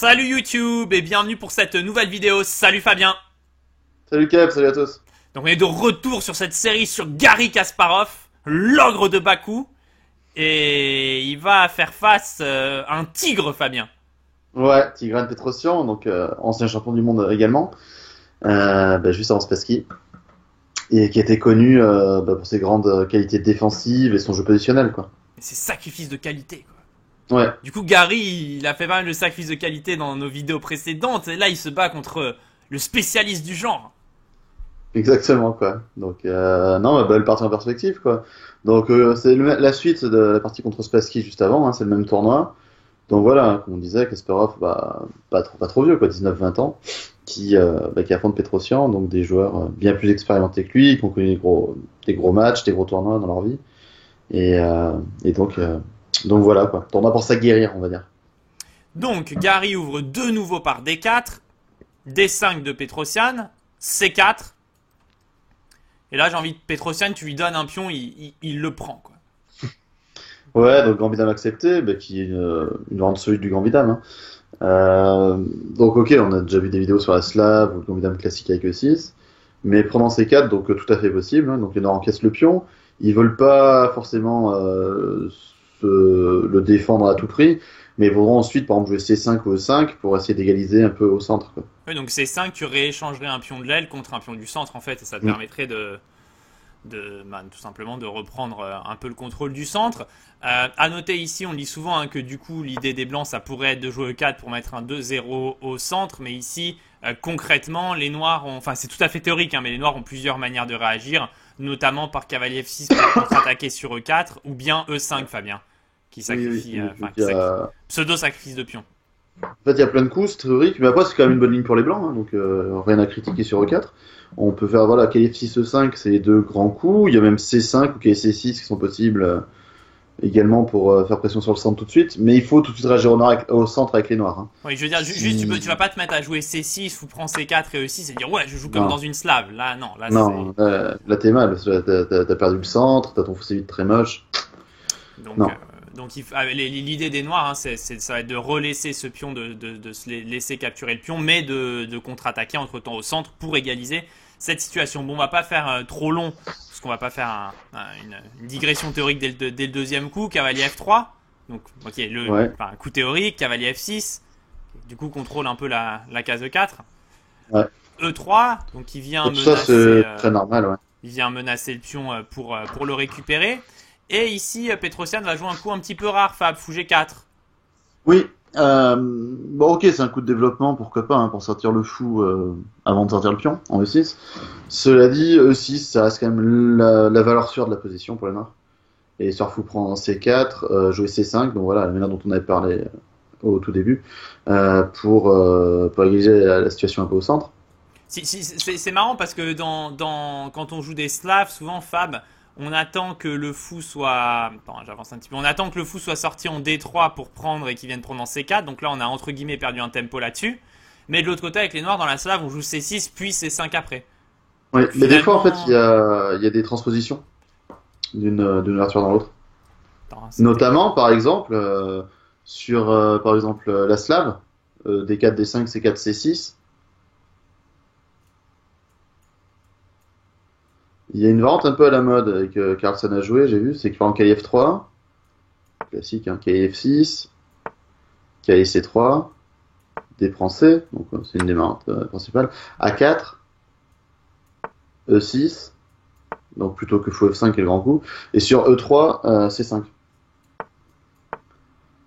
Salut YouTube et bienvenue pour cette nouvelle vidéo. Salut Fabien. Salut Kev, salut à tous. Donc on est de retour sur cette série sur Garry Kasparov, l'ogre de Bakou. Et il va faire face à un tigre, Fabien. Ouais, Tigran Petrosyan, donc ancien champion du monde également, juste avant Spassky, et qui était connu pour ses grandes qualités défensives et son jeu positionnel, quoi. Et ses sacrifices de qualité, quoi. Ouais, Du coup, Garry, il a fait pas mal de sacrifices de qualité dans nos vidéos précédentes. Et là, il se bat contre le spécialiste du genre. exactement, quoi. Donc, non, belle partie en perspective, quoi. Donc, c'est la suite de la partie contre Spassky juste avant, hein, c'est le même tournoi. Donc voilà, hein, comme on disait, Kasparov, pas trop vieux, quoi, 19-20 ans, qui affronte Petrosyan, donc des joueurs bien plus expérimentés que lui, qui ont connu des gros matchs, des gros tournois dans leur vie. Et donc voilà, quoi. Tournoi pour s'aguerrir, on va dire. Donc, Garry ouvre de nouveau par D4, D5 de Petrosyan, C4. Et là, j'ai envie de Petrosyan, tu lui donnes un pion, il le prend, quoi. Ouais, donc Gambit Dame accepté, qui est une variante solide du Gambit Dame, hein. Donc ok, on a déjà vu des vidéos sur la Slave ou le Gambit Dame classique avec E6, mais prenant C4, donc tout à fait possible, hein. Donc les Noirs encaissent le pion, ils veulent pas forcément le défendre à tout prix, mais ils voudront ensuite par exemple jouer C5 ou E5 pour essayer d'égaliser un peu au centre, quoi. Oui, donc C5, tu rééchangerais un pion de l'aile contre un pion du centre, en fait, et ça te Mm. permettrait tout simplement de reprendre un peu le contrôle du centre. À noter ici, on dit souvent hein, que du coup l'idée des blancs ça pourrait être de jouer E4 pour mettre un 2-0 au centre, mais ici concrètement les noirs ont, enfin c'est tout à fait théorique, hein, mais les noirs ont plusieurs manières de réagir, notamment par cavalier F6 pour contre-attaquer sur E4 ou bien E5, Fabien, qui Oui, oui, sacrifie, oui. enfin Il y a... pseudo-sacrifice de pion. En fait, il y a plein de coups, c'est théorique, mais après, c'est quand même une bonne ligne pour les blancs, hein, donc rien à critiquer sur E4. On peut faire, voilà, KF6 E5, c'est les deux grands coups. Il y a même C5 ou KC6 qui sont possibles également pour faire pression sur le centre tout de suite, mais il faut tout de suite réagir au centre avec les noirs, hein. Oui, je veux dire, juste tu vas pas te mettre à jouer C6 ou prends C4 et E6 et dire ouais, je joue comme Non, dans une slave. Là, non, là non, là t'es mal, parce que là, t'as perdu le centre, t'as ton faux C8 très moche. c'est. Donc, Non, l'idée des noirs, hein, ça va être de relaisser ce pion, de se laisser capturer le pion, mais de contre-attaquer entre temps au centre pour égaliser cette situation. Bon, on va pas faire trop long, parce qu'on va pas faire une digression théorique dès le deuxième coup. Cavalier F3, donc ok, ouais, coup théorique, cavalier F6, du coup contrôle un peu la case E4. ouais. E3, donc Et tout ça, c'est très normal, ouais. il vient menacer le pion pour le récupérer. Et ici, Petrosyan va jouer un coup un petit peu rare, Fab, fou G4. Oui, bon ok, c'est un coup de développement, pourquoi pas, hein, pour sortir le fou avant de sortir le pion en E6. Cela dit, E6, ça reste quand même la valeur sûre de la position pour les noirs. Et sur fou prend C4, jouer C5, donc voilà, la manière dont on avait parlé au tout début, pour égaliser la situation un peu au centre. C'est marrant parce que quand on joue des Slaves, souvent, Fab, on attend que le fou soit. Attends, j'avance un petit peu. On attend que le fou soit sorti en D3 pour prendre et qu'il vienne prendre en C4. Donc là, on a entre guillemets perdu un tempo là-dessus. Mais de l'autre côté, avec les noirs dans la slave, on joue C6 puis C5 après. Oui, Donc mais des fois, en fait, finalement. il y a des transpositions d'une ouverture dans l'autre. Attends, c'était. Notamment, par exemple, sur par exemple la slave, D4, D5, C4, C6. Il y a une variante un peu à la mode avec Carlsen a joué, j'ai vu, c'est qu'il prend KF3, classique, hein, KF6, KC3, D prend C, donc c'est une des variantes principales, A4, E6, donc plutôt que fou F5 qui est le grand coup, et sur E3, C5.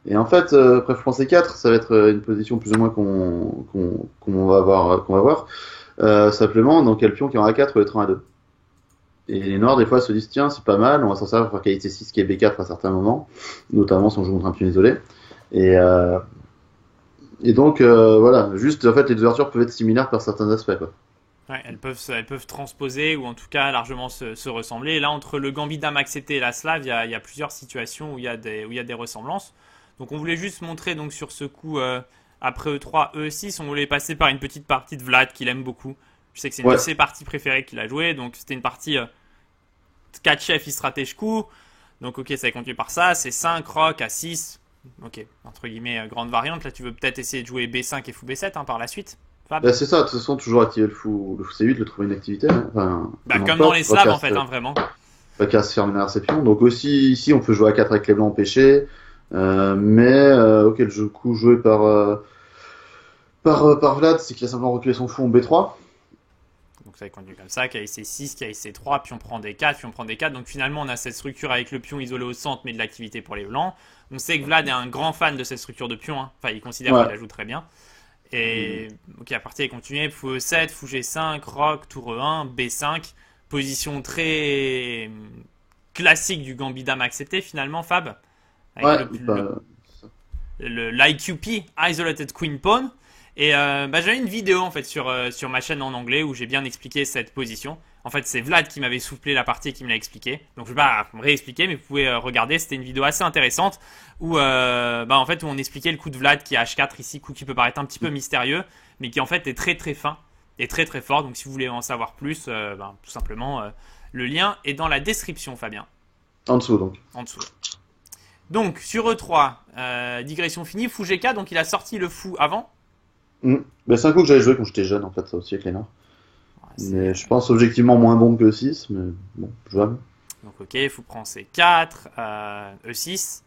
Et en fait, après fou C4, ça va être une position plus ou moins qu'on va voir, simplement dans quel pion qui est en A4 ou être en A2. Et les noirs, des fois, se disent, tiens, c'est pas mal, on va s'en servir pour faire qualité 6 qui est B4 à certains moments, notamment si on joue contre un pion isolé. Et, euh, et donc, voilà, juste, en fait, les deux ouvertures peuvent être similaires par certains aspects, quoi. Ouais, elles peuvent transposer ou en tout cas largement se ressembler. Et là, entre le gambit dame accepté et la slave, il y a plusieurs situations où il y a des ressemblances. Donc on voulait juste montrer donc sur ce coup après E3, E6, on voulait passer par une petite partie de Vlad qu'il aime beaucoup. Je sais que c'est une de Ouais, ses parties préférées qu'il a joué, donc c'était une partie 4 chefs, il stratège coup. Donc ok, ça est continué par ça, c'est 5 rock à 6. Ok, entre guillemets, grande variante. Là, tu veux peut-être essayer de jouer B5 et fou B7 par la suite, Fab? Bah, c'est ça, de toute façon, toujours activer le fou C8, le trouver une activité, hein. Enfin, Bah, un comme dans emport, les Slaves, en fait, vraiment. pas qu'à se faire une réception. Donc aussi, ici, on peut jouer à 4 avec les blancs empêchés, mais ok, le coup joué par Vlad, c'est qu'il a simplement reculé son fou en B3. Donc ça continue comme ça, KIC 6, KIC 3, puis on prend des 4, puis on prend des 4. Donc finalement, on a cette structure avec le pion isolé au centre, mais de l'activité pour les blancs. On sait que Vlad est un grand fan de cette structure de pion, hein. Enfin, il considère qu'il la joue très bien. Et ok, la partie est continuée. Fou E7, fou G5, roc, tour E1, B5. Position très classique du gambit dame accepté finalement, Fab. Avec l'IQP, Isolated Queen Pawn. Et j'avais une vidéo en fait sur ma chaîne en anglais où j'ai bien expliqué cette position. En fait, c'est Vlad qui m'avait soufflé la partie et qui me l'a expliqué. Donc je vais pas me réexpliquer, mais vous pouvez regarder. C'était une vidéo assez intéressante où en fait où on expliquait le coup de Vlad qui est H4 ici, coup qui peut paraître un petit peu mystérieux, mais qui en fait est très très fin et très très fort. Donc si vous voulez en savoir plus, tout simplement le lien est dans la description, Fabien. En dessous donc. En dessous. Donc sur E3, digression finie, fou G4, donc il a sorti le fou avant. Bah, c'est un coup que j'avais joué quand j'étais jeune en fait, ça aussi avec les Noirs. Mais je pense objectivement moins bon que E6, mais bon, jouable. Donc ok, fou prend C4, E6,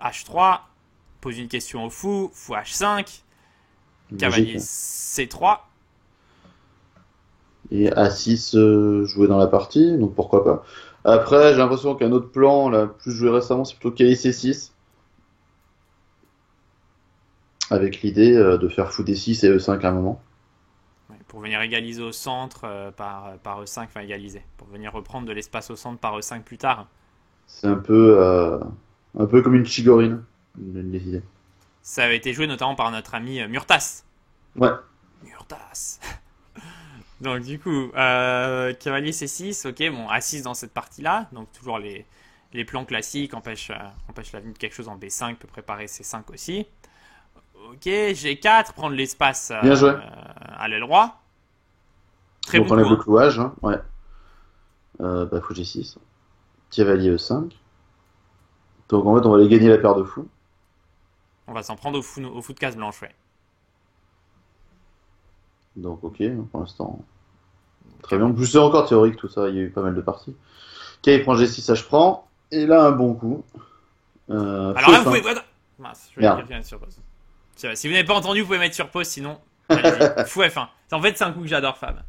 H3, pose une question au fou, fou H5, cavalier C3. Et A6 joué dans la partie, donc pourquoi pas. Après, j'ai l'impression qu'un autre plan, là, plus joué récemment, c'est plutôt KI C6. Avec l'idée de faire fou D6 et E5 à un moment. Ouais, pour venir égaliser au centre par E5, enfin égaliser. Pour venir reprendre de l'espace au centre par E5 plus tard. C'est un peu comme une Chigorine, les idées. Ça avait été joué notamment par notre ami Murtas. Ouais. Murtas. Donc du coup, cavalier C6, ok, bon, A6 dans cette partie-là. Donc toujours les plans classiques, empêche la venue de quelque chose en B5, peut préparer C5 aussi. Ok, G4, prendre l'espace à l'aile roi. Très donc bon on enlève coup, le clouage, hein. Ouais. Fou G6. Cavalier E5. Donc en fait, on va aller gagner la paire de fous. On va s'en prendre au fou de case blanche, ouais. Donc ok, pour l'instant. Très bien. Plus c'est encore théorique tout ça, il y a eu pas mal de parties. Ok, il prend G6, je prends. Et là, un bon coup. Alors là, vous pouvez... Mince, je vais dire sur pause. Si vous n'avez pas entendu, vous pouvez mettre sur pause, sinon... Fou F1. En fait, c'est un coup que j'adore, Fab.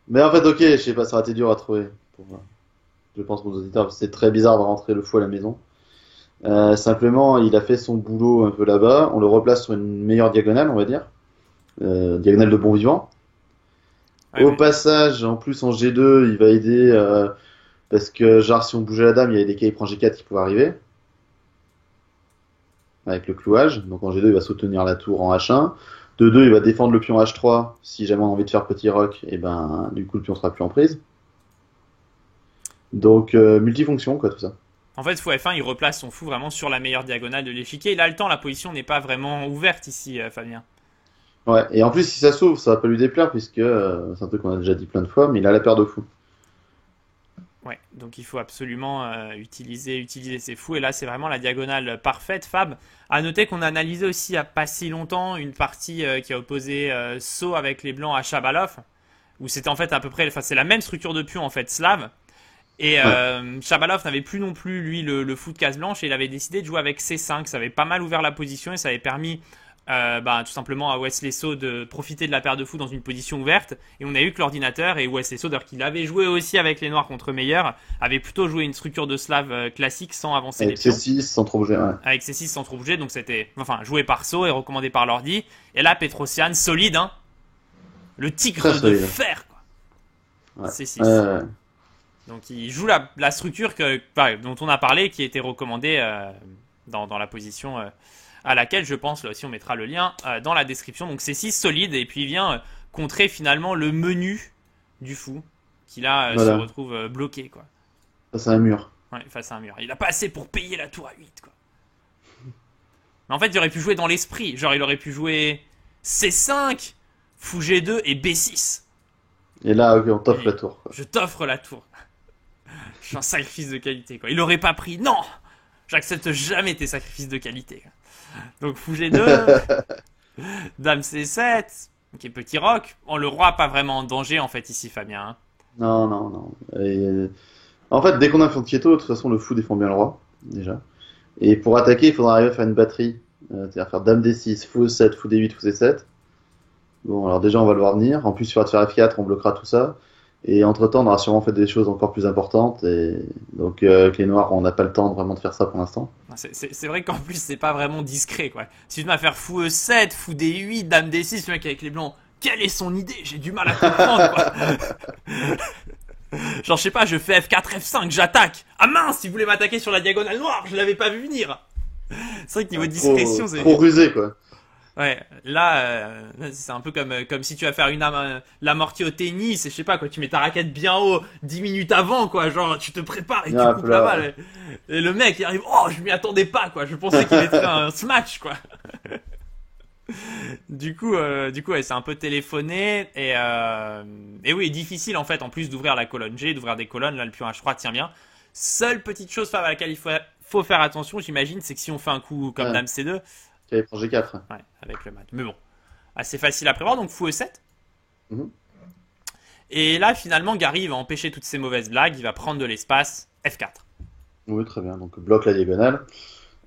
Mais en fait, ok, je sais pas, ça aurait été dur à trouver. Je pense pour nos auditeurs, c'est très bizarre de rentrer le fou à la maison. Simplement, il a fait son boulot un peu là-bas. On le replace sur une meilleure diagonale, on va dire. Diagonale de bon vivant. Ouais, au passage, en plus en G2, il va aider parce que genre si on bougeait la dame, il y avait des cas, il prend G4 qui pouvaient arriver avec le clouage. Donc en G2, il va soutenir la tour en H1. De 2, il va défendre le pion H3 si jamais on a envie de faire petit roc, et ben du coup le pion sera plus en prise. Donc multifonction quoi tout ça. En fait, fou F1, il replace son fou vraiment sur la meilleure diagonale de l'échiquier. Il a le temps, la position n'est pas vraiment ouverte ici, Fabien. Ouais, et en plus, si ça s'ouvre, ça va pas lui déplaire, puisque c'est un truc qu'on a déjà dit plein de fois, mais il a la paire de fous. Ouais, donc il faut absolument utiliser ses fous. Et là, c'est vraiment la diagonale parfaite, Fab. À noter qu'on a analysé aussi il n'y a pas si longtemps une partie qui a opposé Sceaux avec les blancs à Chabalov, où c'était en fait à peu près, enfin c'est la même structure de pion en fait slave. Et Chabalov n'avait plus non plus, lui, le fou de case blanche, et il avait décidé de jouer avec C5. Ça avait pas mal ouvert la position et ça avait permis tout simplement à Wesley Sceaux de profiter de la paire de fous dans une position ouverte. Et on a eu que l'ordinateur, et Wesley Sceaux, d'ailleurs qu'il avait joué aussi avec les noirs contre Meyer, avait plutôt joué une structure de slave classique sans avancer les pions. Avec C6 sans trop bouger, ouais. Avec C6 sans trop bouger, donc c'était joué par Sceaux et recommandé par l'ordi. Et là, Petrosian, solide, hein. Le tigre de fer, quoi. Ouais. C6. Donc il joue la structure dont on a parlé, qui était recommandée dans la position à laquelle je pense, là aussi on mettra le lien dans la description. Donc C6 solide, et puis il vient contrer finalement le menu du fou, qui là se retrouve bloqué, quoi. Face à un mur. Ouais, face à un mur. Il a pas assez pour payer la tour à 8, quoi. Mais en fait il aurait pu jouer dans l'esprit, genre il aurait pu jouer C5, fou G2 et B6. Et là, ok, on t'offre la tour, quoi. Je t'offre la tour. Je suis un sacrifice de qualité, quoi. Il aurait pas pris. Non, J'accepte jamais tes sacrifices de qualité. Donc fou G2, dame C7, ok, petit roc. Oh, le roi pas vraiment en danger en fait ici, Fabien. Hein. Non, non, non. En fait, dès qu'on a un Fianchetto, de toute façon, le fou défend bien le roi, déjà. Et pour attaquer, il faudra arriver à faire une batterie. C'est-à-dire faire dame D6, fou E7, fou D8, fou C7. Bon, alors déjà, on va le voir venir. En plus, il faudra faire F4, on bloquera tout ça. Et entre-temps, on aura sûrement fait des choses encore plus importantes. Et donc, avec les noirs, on n'a pas le temps vraiment de faire ça pour l'instant. C'est vrai qu'en plus, c'est pas vraiment discret, quoi. Si je dois faire fou E7, fou D8, dame D6, le mec avec les blancs, quelle est son idée? J'ai du mal à comprendre, quoi. Genre, je sais pas, je fais F4, F5, j'attaque. Ah mince, il voulait m'attaquer sur la diagonale noire, je l'avais pas vu venir. C'est vrai que niveau discrétion, c'est... Trop rusé, quoi. Ouais, là, c'est un peu comme si tu vas faire l'amorti au tennis, et je sais pas, quoi, tu mets ta raquette bien haut 10 minutes avant, quoi, genre, tu te prépares et tu coupes la balle. Et le mec, il arrive, oh, je m'y attendais pas, quoi, je pensais qu'il mettrait un smash, quoi. Du coup, ouais, c'est un peu téléphoné, et oui, difficile, en fait, en plus d'ouvrir la colonne G, d'ouvrir des colonnes, là, le pion H3 tient bien. Seule petite chose à laquelle il faut faire attention, j'imagine, c'est que si on fait un coup comme dame C2, qui prend G4. Ouais, avec le mat. Mais bon, assez facile à prévoir, donc fou E7. Et là, finalement, Gary va empêcher toutes ces mauvaises blagues, il va prendre de l'espace, F4. Oui, très bien, donc bloque la diagonale.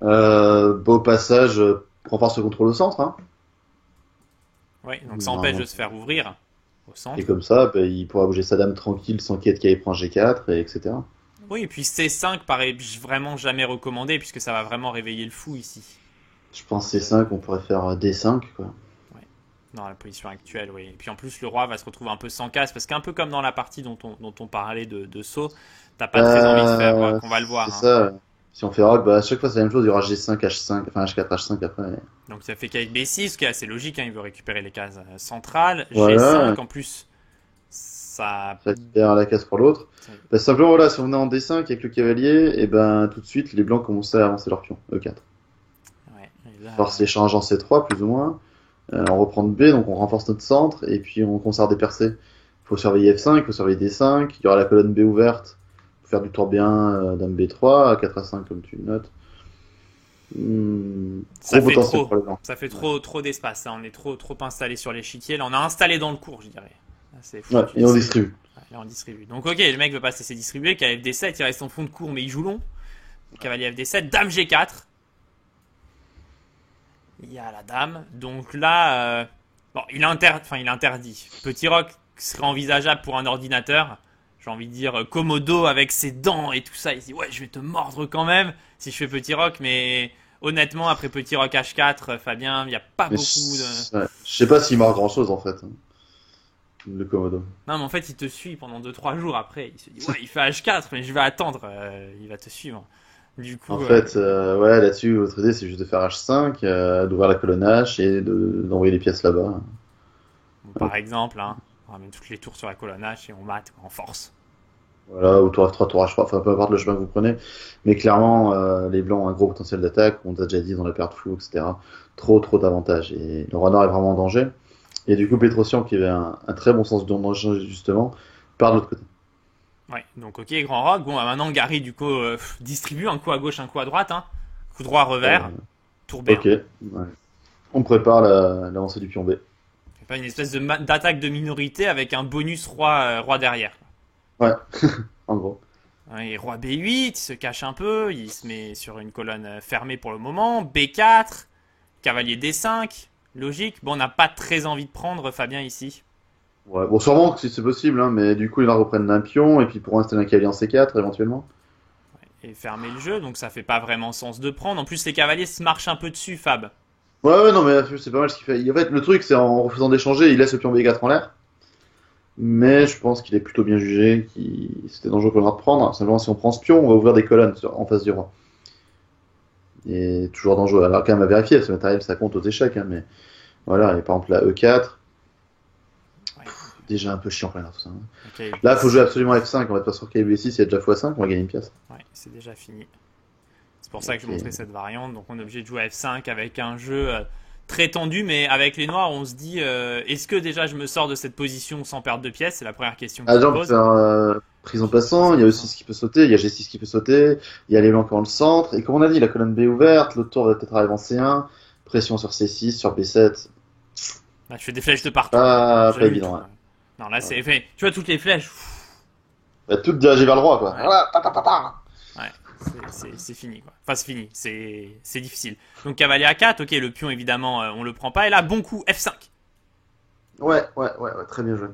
Beau passage, renforce le contrôle au centre. Hein. Oui, donc ça empêche de se faire ouvrir au centre. Et comme ça, il pourra bouger sa dame tranquille sans qu'il y ait prend G4, et etc. Oui, et puis C5 paraît vraiment jamais recommandé, puisque ça va vraiment réveiller le fou ici. Je pense C5, on pourrait faire D5, quoi. Ouais, dans la position actuelle, oui. Et puis en plus, le roi va se retrouver un peu sans casse, parce qu'un peu comme dans la partie dont on parlait de saut, t'as pas très envie de faire, qu'on va le voir. C'est ça. Si on fait rock, à chaque fois c'est la même chose, il y aura G5, H5, enfin H4, H5 après. Donc ça fait qu'avec B6, ce qui est assez logique, hein, il veut récupérer les cases centrales. Voilà. G5 en plus, ça faire la case pour l'autre. Simplement, voilà, si on est en D5 avec le cavalier, et tout de suite, les blancs commencent à avancer leur pion, E4. Force l'échange en C3, plus ou moins. On reprend de B, donc on renforce notre centre, et puis on conserve des percées. Il faut surveiller F5, il faut surveiller D5, il y aura la colonne B ouverte, pour faire du tourbillon dame B3, à 4 à 5 comme tu le notes. Ça fait trop d'espace, hein. On est trop installé sur l'échiquier, là on a installé dans le cours, je dirais. Là, et on distribue. Là on distribue. Donc ok, le mec veut pas se laisser distribuer, cavalier FD7, il reste en fond de cours, mais il joue long. Cavalier FD7, dame G4. Il y a la dame. Donc là, bon, il interdit. Petit roc serait envisageable pour un ordinateur. J'ai envie de dire Komodo avec ses dents et tout ça. Il se dit ouais, je vais te mordre quand même si je fais petit roc. Mais honnêtement, après petit roc H4, Fabien, il n'y a pas beaucoup de... Ouais. Je sais pas s'il mord grand chose en fait. Le Komodo. Non, mais en fait, il te suit pendant 2-3 jours après. Il se dit ouais, il fait H4, mais je vais attendre. Il va te suivre. Du coup, en fait, ouais, là-dessus, votre idée, c'est juste de faire H5, d'ouvrir la colonne H et d'envoyer les pièces là-bas. Par exemple, hein, on ramène toutes les tours sur la colonne H et on mate en force. Voilà, ou tour F3, tour H3, enfin peu importe le chemin que vous prenez. Mais clairement, les blancs ont un gros potentiel d'attaque, on t'a déjà dit dans la perte floue, etc. Trop d'avantages. Et le roi noir est vraiment en danger. Et du coup, Petrosian, qui avait un très bon sens de danger, justement, part de l'autre côté. Ouais, donc ok, grand rock. Bon, maintenant Gary, du coup, distribue un coup à gauche, un coup à droite. Hein. Coup droit, revers, tour B1. Ok, ouais. On prépare l'avancée du pion B. C'est pas une espèce d'attaque de minorité avec un bonus roi derrière. Ouais, en gros. Et roi B8, il se cache un peu, il se met sur une colonne fermée pour le moment. B4, cavalier D5, logique. Bon, on n'a pas très envie de prendre Fabien ici. Ouais, bon, sûrement que si c'est possible, hein, mais du coup, il en reprennent un pion, et puis pour installer un cavalier en C4, éventuellement. Et fermer le jeu, donc ça fait pas vraiment sens de prendre. En plus, les cavaliers se marchent un peu dessus, Fab. Ouais, non, mais c'est pas mal ce qu'il fait. En fait, le truc, c'est en refusant d'échanger, il laisse le pion B4 en l'air. Mais je pense qu'il est plutôt bien jugé, c'était dangereux pour le noir de prendre. Simplement, si on prend ce pion, on va ouvrir des colonnes en face du roi. Et toujours dangereux. Alors, quand même à vérifier, ce matériel, ça compte aux échecs, hein, mais voilà, et par exemple, la E4. Déjà un peu chiant quand même tout ça. Okay, là, il faut jouer absolument F5. On va pas sur KB6, il y a déjà x5, on va gagner une pièce. Ouais, c'est déjà fini. C'est pour ça que je montrais cette variante. Donc on est obligé de jouer F5 avec un jeu très tendu, mais avec les noirs, on se dit, est-ce que déjà je me sors de cette position sans perdre de pièces? C'est la première question que Ah, je genre, on peut pose. faire prise en passant, il y a aussi ce qui peut sauter, il y a G6 qui peut sauter, il y a les blancs qui ont le centre, et comme on a dit, la colonne B ouverte, l'autre tour va peut-être arriver en C1, pression sur C6, sur B7, Là, tu fais des flèches de partout. pas J'allume évident. tout, Ouais. ouais. Non, là, c'est fait. Tu vois, toutes les flèches. Bah, tout dirigé vers le droit, quoi. Ouais. Voilà, ta, ta, ta, ta. Ouais, c'est fini, quoi. Enfin, c'est fini, c'est difficile. Donc, cavalier A4, ok, le pion, évidemment, on le prend pas. Et là, bon coup, F5. Ouais, très bien joué.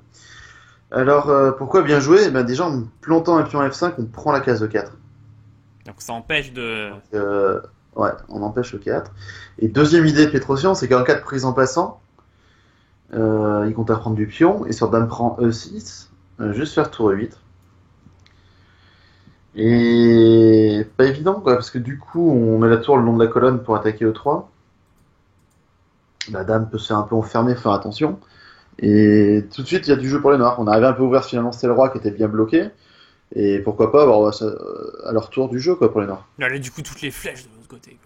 Alors, pourquoi bien joué? Eh ben, déjà, en plantant un pion F5, on prend la case E4. Donc, ça empêche de... Ouais, on empêche E4. Et deuxième idée de Petrosian, c'est qu'en cas de prise en passant, il compte à prendre du pion, et sur dame prend E6, juste faire tour E8. Et pas évident, quoi, parce que du coup, on met la tour le long de la colonne pour attaquer E3. La dame peut se faire un peu enfermer, faire attention. Et tout de suite, il y a du jeu pour les noirs. On arrive un peu à ouvrir, finalement, c'était le roi qui était bien bloqué. Et pourquoi pas avoir à leur tour du jeu, quoi, pour les noirs. Là, du coup, toutes les flèches de l'autre côté,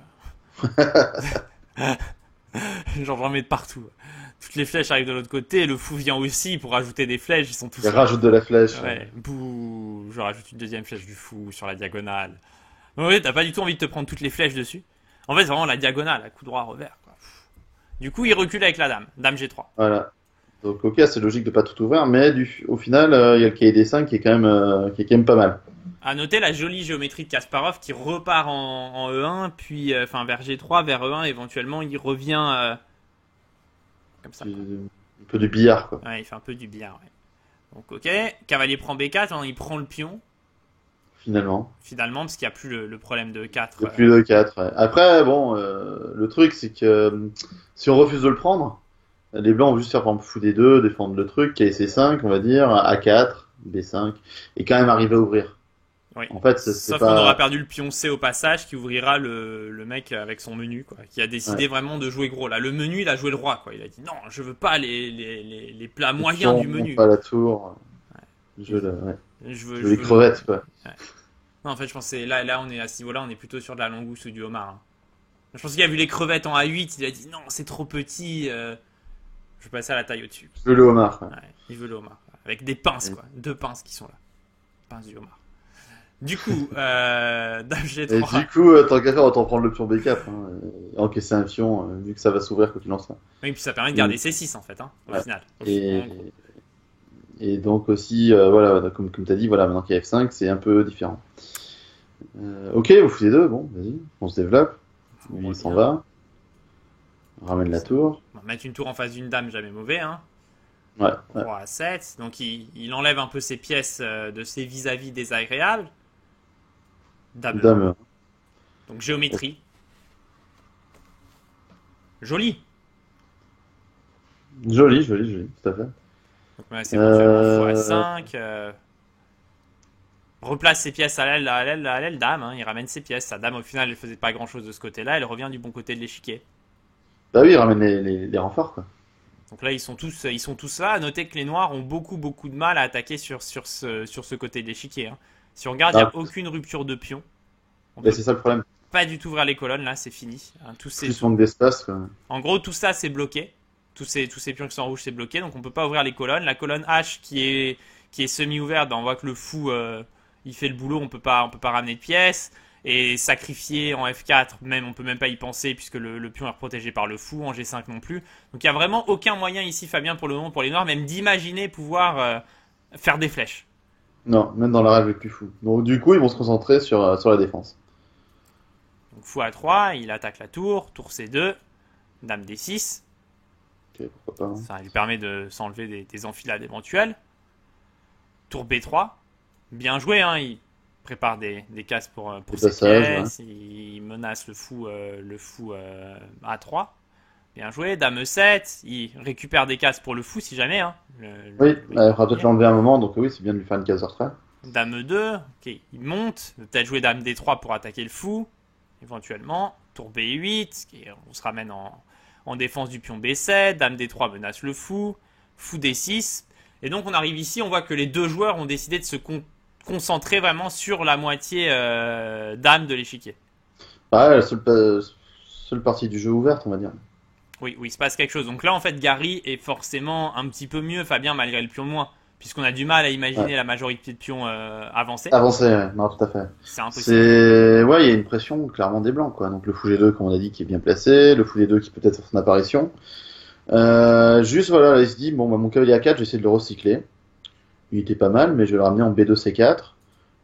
quoi. Genre, j'en mets de partout. Toutes les flèches arrivent de l'autre côté. Le fou vient aussi pour rajouter des flèches. Ils sont tous Il là. rajoute de la flèche. Ouais, bouh, je rajoute une deuxième flèche du fou sur la diagonale. Ouais, t'as pas du tout envie de te prendre toutes les flèches dessus. En fait, c'est vraiment la diagonale, à coup droit, revers, quoi. Du coup, il recule avec la dame. Dame G3. Voilà. Donc, ok, c'est logique de pas tout ouvrir, mais au final, il y a le cahier des 5 qui est quand même pas mal. À noter la jolie géométrie de Kasparov qui repart en E1, puis vers G3, vers E1, éventuellement, il revient comme ça. Un peu du billard, quoi. Ouais, il fait un peu du billard, ouais. Donc, ok. Cavalier prend B4, hein, il prend le pion. Finalement. Finalement, parce qu'il n'y a plus le problème de 4. Il y a plus de 4. Ouais. Après, bon, le truc, c'est que si on refuse de le prendre, les blancs vont juste faire par exemple fou D2, défendre le truc, KC5, on va dire, A4, B5, et quand même arriver à ouvrir. Oui. En fait, Sauf pas... qu'on aura perdu le pion C au passage qui ouvrira le mec avec son menu, quoi, qui a décidé vraiment de jouer gros. Là, le menu, il a joué le roi, quoi. Il a dit non, je veux pas les plats moyens du menu. Pas la tour. Ouais. Je veux les crevettes, quoi. Ouais. Non, en fait, je pense que là, on est à ce niveau-là, on est plutôt sur de la langouste ou du homard. Hein. Je pense qu'il a vu les crevettes en A8, il a dit non, c'est trop petit. Je vais passer à la taille au-dessus. Je veux le homard. Ouais, il veut le homard. Avec des pinces, quoi. 2 pinces qui sont là. Pinces du homard. Du coup, Dame G3. Et du coup, tant qu'à faire, autant prendre le pion B4. Hein, et encaisser un pion, vu que ça va s'ouvrir quoi qu'il en soit. Oui, puis ça permet de garder C6 en fait, hein, au final. Et donc aussi, voilà, comme tu as dit, voilà, maintenant qu'il y a F5, c'est un peu différent. Ok, vous foutez deux, bon, vas-y, on se développe. Il s'en va. On ramène la tour. On va mettre une tour en face d'une dame, jamais mauvais. Hein. Ouais. Roi à 7. Donc il enlève un peu ses pièces de ses vis-à-vis désagréables. Dame. Donc géométrie. Joli. Joli, tout à fait. Donc là, c'est éventuellement x5. Replace ses pièces à l'aile, dame. Hein, il ramène ses pièces. Sa dame, au final, elle faisait pas grand-chose de ce côté-là. Elle revient du bon côté de l'échiquier. Bah oui, il ramène les renforts, quoi. Donc là, ils sont tous là. À noter que les noirs ont beaucoup de mal à attaquer sur ce côté de l'échiquier. Hein. Si on regarde, il n'y a aucune rupture de pion. C'est ça le problème. Pas du tout ouvrir les colonnes, là, c'est fini. Hein, Plus manque d'espace, quoi. En gros, tout ça, c'est bloqué. Tous ces pions qui sont en rouge, c'est bloqué. Donc on peut pas ouvrir les colonnes. La colonne H qui est semi-ouverte, ben, on voit que le fou, il fait le boulot. On peut pas ramener de pièces. Et sacrifier en F4, même on peut même pas y penser puisque le pion est protégé par le fou, en G5 non plus. Donc il y a vraiment aucun moyen ici, Fabien, pour le moment, pour les noirs, même d'imaginer pouvoir faire des flèches. Non, même dans la rêve le plus fou. Donc du coup, ils vont se concentrer sur la défense. Donc fou A3, il attaque la tour C2, dame D6. Ok, pourquoi pas. Hein. Ça lui permet de s'enlever des enfilades éventuelles. Tour B3, bien joué, hein, il prépare des cases pour ses pièces, ouais. Il menace le fou A3. Bien joué. Dame E7, il récupère des cases pour le fou si jamais. Hein. Il faudra peut-être l'enlever un moment, donc oui, c'est bien de lui faire une case de retrait. Dame E2, ok, il monte. Peut-être jouer Dame D3 pour attaquer le fou, éventuellement. Tour B8, on se ramène en défense du pion B7. Dame D3 menace le fou. Fou D6. Et donc on arrive ici, on voit que les deux joueurs ont décidé de se concentrer vraiment sur la moitié dame de l'échiquier. Ouais, la seule partie du jeu ouverte, on va dire. Oui, oui, il se passe quelque chose. Donc là, en fait, Gary est forcément un petit peu mieux, Fabien, malgré le pion de moins. Puisqu'on a du mal à imaginer Ouais. la majorité de pions avancer. Avancé, ouais. Non, tout à fait. C'est impossible. Ouais, il y a une pression clairement des blancs, quoi. Donc le fou G2, comme on a dit, qui est bien placé, le fou D2 qui peut être faire son apparition. Juste, voilà, il se dit, bon, bah, mon cavalier A4, je vais essayer de le recycler. Il était pas mal, mais je vais le ramener en B2, C4.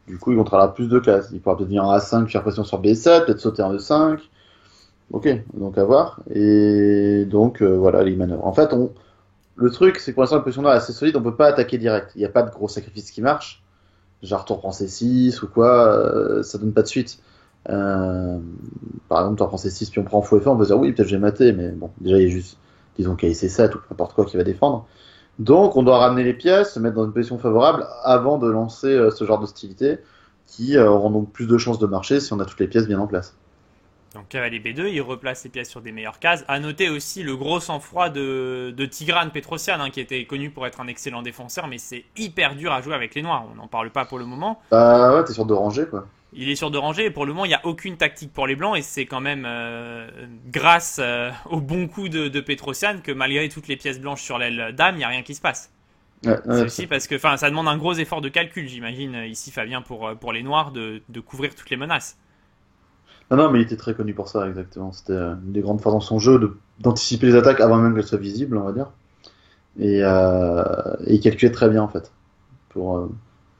Du coup, il contrôlera plus de classes. Il pourra peut-être venir en A5, faire pression sur B7, peut-être sauter en E5. Ok, donc à voir. Et donc, voilà, les manœuvres. En fait, le truc, c'est que pour l'instant, la position noire est assez solide, on peut pas attaquer direct. Il n'y a pas de gros sacrifice qui marche. Genre, tour prend C6 ou quoi, ça donne pas de suite. Euh, Par exemple, tour prend C6, puis on prend fou F1, on peut se dire oui, peut-être j'ai maté, mais bon, déjà, il y a juste, disons, KC 7 ou n'importe quoi qui va défendre. Donc, on doit ramener les pièces, se mettre dans une position favorable avant de lancer ce genre d'hostilité qui auront donc plus de chances de marcher si on a toutes les pièces bien en place. Donc cavalier B2, il replace les pièces sur des meilleures cases. À noter aussi le gros sang-froid de Tigran Petrosian, hein, qui était connu pour être un excellent défenseur, mais c'est hyper dur à jouer avec les noirs. On n'en parle pas pour le moment. Bah ouais, t'es sûr de ranger, quoi. Il est sûr de ranger et pour le moment, il n'y a aucune tactique pour les blancs et c'est quand même grâce au bon coup de Petrosian que malgré toutes les pièces blanches sur l'aile dame, il n'y a rien qui se passe. Ouais, C'est ouais, aussi parce que ça demande un gros effort de calcul, j'imagine, ici Fabien, pour les noirs, de couvrir toutes les menaces. non, non, mais il était très connu pour ça, exactement. C'était une des grandes forces dans son jeu d'anticiper les attaques avant même qu'elles soient visibles, on va dire. Et il calculait très bien, en fait. Pour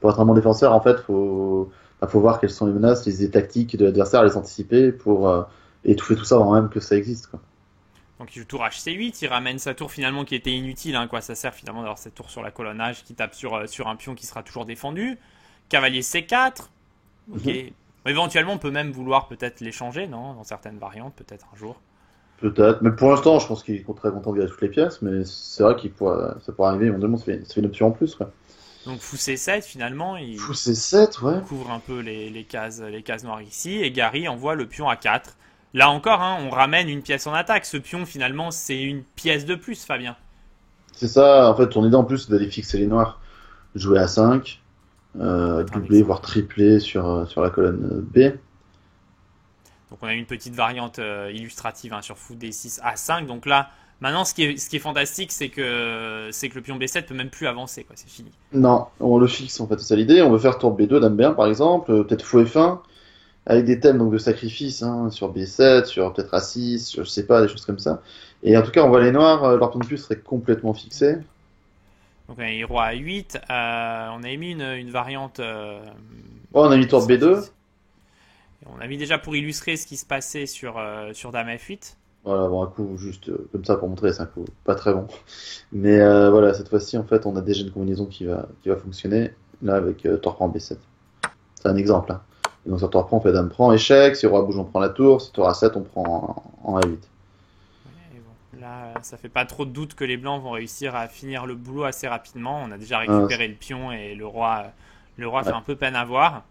être un bon défenseur, en fait, faut voir quelles sont les menaces, les idées tactiques de l'adversaire, les anticiper pour étouffer tout ça avant même que ça existe, quoi. Donc il joue tour H-C8, il ramène sa tour finalement qui était inutile, hein, quoi. Ça sert finalement d'avoir cette tour sur la colonne H qui tape sur un pion qui sera toujours défendu. Cavalier C4, ok. Mhm. Éventuellement on peut même vouloir peut-être l'échanger, non? Dans certaines variantes, peut-être un jour. Peut-être, mais pour l'instant, je pense qu'il est très content de garder toutes les pièces, mais c'est vrai ça pourrait arriver, éventuellement, ça fait une option en plus, quoi. Donc fou C7 finalement, Fou il C7, ouais. couvre un peu les cases noires ici, et Gary envoie le pion A4. Là encore, hein, on ramène une pièce en attaque. Ce pion finalement c'est une pièce de plus, Fabien. C'est ça, en fait, ton idée en plus, c'est d'aller fixer les noirs, jouer à 5, Ça peut être un doubler, exemple. voire tripler sur la colonne B. Donc on a une petite variante illustrative, hein, sur fou D6 A5. Donc là, maintenant ce qui est fantastique, c'est que le pion B7 peut même plus avancer, quoi. C'est fini. Non, on le fixe, en fait, c'est ça l'idée. On veut faire tour B2, dame B1, par exemple, peut-être fou F1, avec des thèmes donc de sacrifice, hein, sur B7, sur peut-être A6, je sais pas, des choses comme ça. Et en tout cas, on voit les noirs, leur pion de plus serait complètement fixé. Donc on a eu roi A8. On a émis une variante. Oh, on a mis tour B2. On a mis déjà pour illustrer ce qui se passait sur Dame F8. Voilà, bon, un coup juste comme ça pour montrer, c'est un coup pas très bon. Mais voilà, cette fois-ci, en fait, on a déjà une combinaison qui va fonctionner, là, avec tour prend B7. C'est un exemple, hein. Et donc sur tour prend, on fait dame prend, échec, si roi bouge, on prend la tour, si tour A7, on prend en A8. Et bon, là, ça fait pas trop de doute que les blancs vont réussir à finir le boulot assez rapidement. On a déjà Euh, récupéré le pion et le roi fait ouais. un peu peine à voir.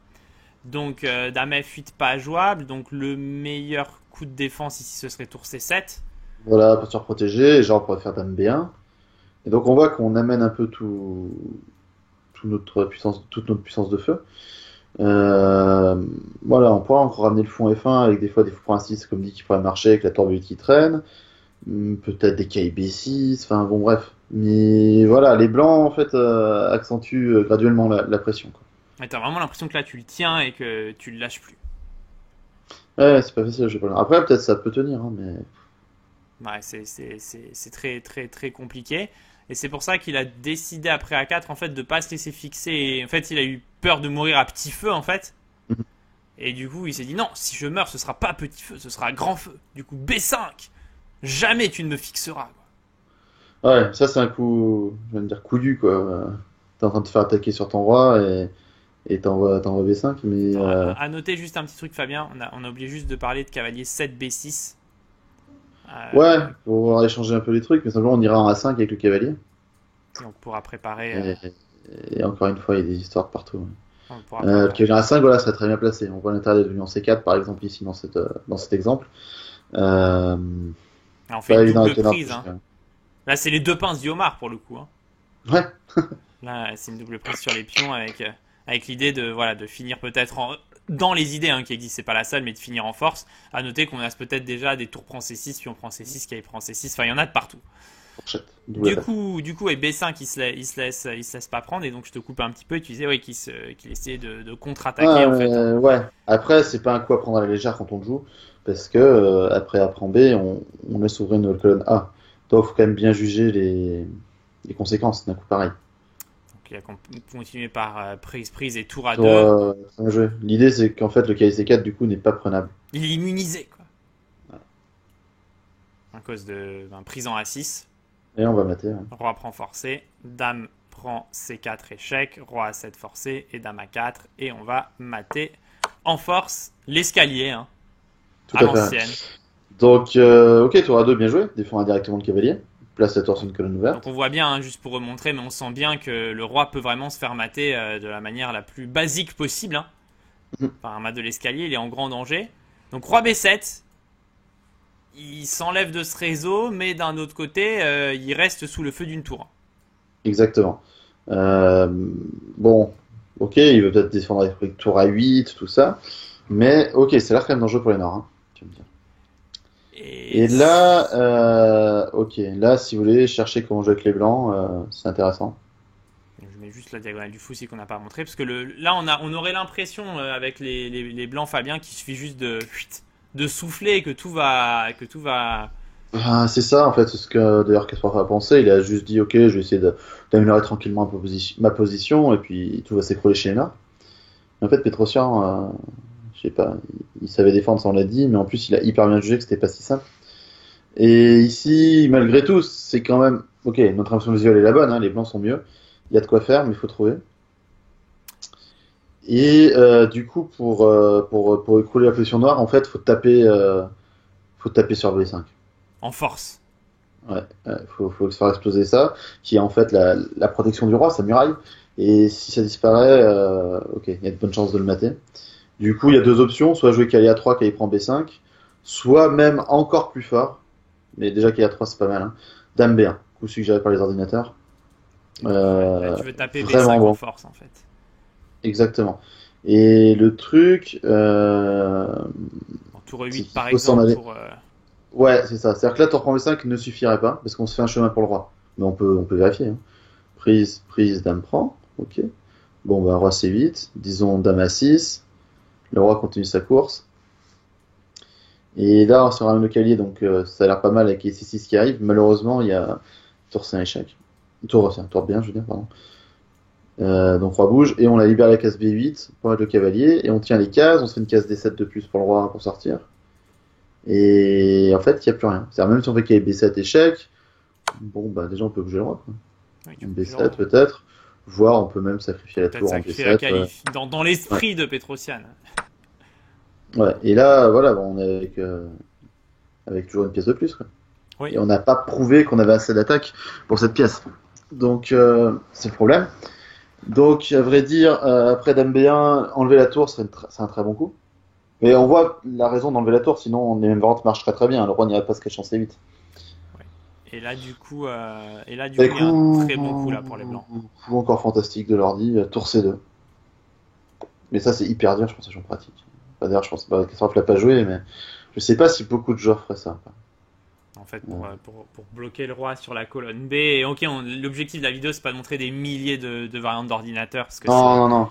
Donc Dame F8 pas jouable. Donc le meilleur coup de défense ici ce serait tour C7. Voilà, posture protégée, et genre on pourrait faire dame B1. Et donc on voit qu'on amène un peu toute notre puissance de feu. Euh, voilà, on pourra encore ramener le fond F1 avec des fois des points 6 comme dit qui pourraient marcher avec la tour B8 qui traîne. Peut-être des KB6, enfin bon bref. Mais voilà, les blancs en fait accentuent graduellement la pression, quoi. Et t'as vraiment l'impression que là tu le tiens et que tu le lâches plus. Ouais, c'est pas facile, je sais pas. Après peut-être ça peut tenir, hein, mais Ouais, c'est très très très compliqué. Et c'est pour ça qu'il a décidé après A4 en fait de pas se laisser fixer. Et en fait, il a eu peur de mourir à petit feu en fait. Et du coup, il s'est dit non, si je meurs, ce sera pas petit feu, ce sera grand feu. Du coup, B5, jamais tu ne me fixeras, quoi. ouais, ça c'est un coup, je vais me dire couillu quoi. T'es en train de te faire attaquer sur ton roi et t'envoies B5, mais Alors, à noter juste un petit truc, Fabien. On a oublié juste de parler de cavalier 7 B6. ouais, pour échanger un peu les trucs, mais simplement on ira en A5 avec le cavalier. Donc, pourra préparer. Et encore une fois, il y a des histoires de partout. On pourra Le préparer. cavalier A5, voilà, serait très bien placé. On voit l'intérêt d'être venu en C4 par exemple ici dans cet exemple. Euh, Alors, on fait Pas une évident double avec les noirs. prise, hein. Là, c'est les deux pinces du homard pour le coup, hein. Ouais, Là, c'est une double prise sur les pions avec l'idée de finir peut-être dans les idées qui existent, c'est pas la seule, mais de finir en force. À noter qu'on a peut-être déjà des tours prend C6, puis on prend C6, qui prend C6, enfin il y en a de partout. Fourchette. Du coup, et B5 il se laisse pas prendre, et donc je te coupe un petit peu, et tu disais qu'il essayait de contre-attaquer en fait. Ouais. Après, c'est pas un coup à prendre à la légère quand on le joue, parce que après A prend B, on laisse ouvrir une nouvelle colonne A. Donc, faut quand même bien juger les conséquences d'un coup pareil. Donc il a continué par prise et tour à Tour, 2. un jeu. L'idée, c'est qu'en fait, le KC4 du coup n'est pas prenable. Il est immunisé quoi. À cause d'un prise en A6. Et on va mater. Ouais. Roi prend forcé, dame prend C4 échec, roi A7 forcé et dame A4, et on va mater en force l'escalier Tout à à fait. l'ancienne. Donc, ok, tour A2, bien joué. Défend indirectement le cavalier. Place la tour sur une colonne ouverte. Donc on voit bien, juste pour remontrer, mais on sent bien que le roi peut vraiment se faire mater de la manière la plus basique possible. Par un mat de l'escalier, il est en grand danger. Donc roi B7, il s'enlève de ce réseau, mais d'un autre côté, il reste sous le feu d'une tour. Exactement. Bon, ok, il veut peut-être défendre avec tour A8, tout ça. Mais ok, ça a l'air quand même dangereux pour les Noirs. Tu vas me dire. Et là, ok, là, si vous voulez chercher comment jouer avec les Blancs, c'est intéressant. Je mets juste la diagonale du fou aussi qu'on n'a pas montré, parce que là, on aurait l'impression avec les Blancs Fabien qu'il suffit juste de souffler et que tout va. Ah, c'est ça, en fait, c'est ce que d'ailleurs Kasparov a pensé. Il a juste dit, ok, je vais essayer d'améliorer tranquillement ma position, et puis tout va s'écrouler chez les Noirs. Mais en fait, Petrosian, je sais pas, il savait défendre, ça on l'a dit, mais en plus, il a hyper bien jugé que c'était pas si simple. Et ici, malgré tout, c'est quand même, ok, notre impression visuelle est la bonne, les Blancs sont mieux. Il y a de quoi faire, mais il faut trouver. Et du coup, pour écrouler la position noire, en fait, faut taper sur B5. En force. Ouais, faut faire exploser ça, qui est en fait la protection du roi, sa muraille. Et si ça disparaît, ok, il y a de bonnes chances de le mater. Du coup, il y a deux options, soit jouer cavalier A3, cavalier prend B5, soit même encore plus fort, mais déjà cavalier A3 c'est pas mal, dame B1, coup suggéré par les ordinateurs. Là, tu veux taper vraiment B5 bon. en force en fait. Exactement. Et le truc, En tour 8 par exemple. Ouais, c'est ça. C'est-à-dire que là, tour prend B5 ne suffirait pas, parce qu'on se fait un chemin pour le roi. Mais on peut vérifier. Prise, dame prend. Ok. Bon, bah, roi C8. Disons dame A6. Le roi continue sa course. Et là, on se ramène le cavalier, donc ça a l'air pas mal avec les C6 qui arrivent. Malheureusement, il y a tour C1 échec. Tour bien, je veux dire, pardon. Donc roi bouge, et on la libère la case B8 pour mettre le cavalier, et on tient les cases, on se fait une case D7 de plus pour le roi pour sortir. Et en fait, il n'y a plus rien. C'est-à-dire, même si on fait qu'il y ait B7 échec, bon, bah déjà on peut bouger le roi. Quoi. Oui, B7 peut-être, voire on peut même sacrifier la tour en B7. Dans l'esprit de Petrosian. Ouais, et là, voilà, bon, on est avec toujours une pièce de plus. Quoi. Oui. Et on n'a pas prouvé qu'on avait assez d'attaque pour cette pièce. Donc, c'est le problème. Donc, à vrai dire, après dame B1, enlever la tour, c'est un très bon coup. Mais on voit la raison d'enlever la tour, sinon les mêmes variantes marchent très très bien. Le roi n'irait pas se cacher en C8. Ouais. Et là, du coup, il y a un très bon coup là pour les Blancs. Coup encore fantastique de l'ordi, tour C2. Mais ça, c'est hyper dur, je pense, à jouer en pratique. Enfin, d'ailleurs, je pense pas que l'a pas joué, mais je sais pas si beaucoup de joueurs feraient ça. En fait, pour bloquer le roi sur la colonne B. Et ok, l'objectif de la vidéo, c'est pas de montrer des milliers de variantes d'ordinateur. Non.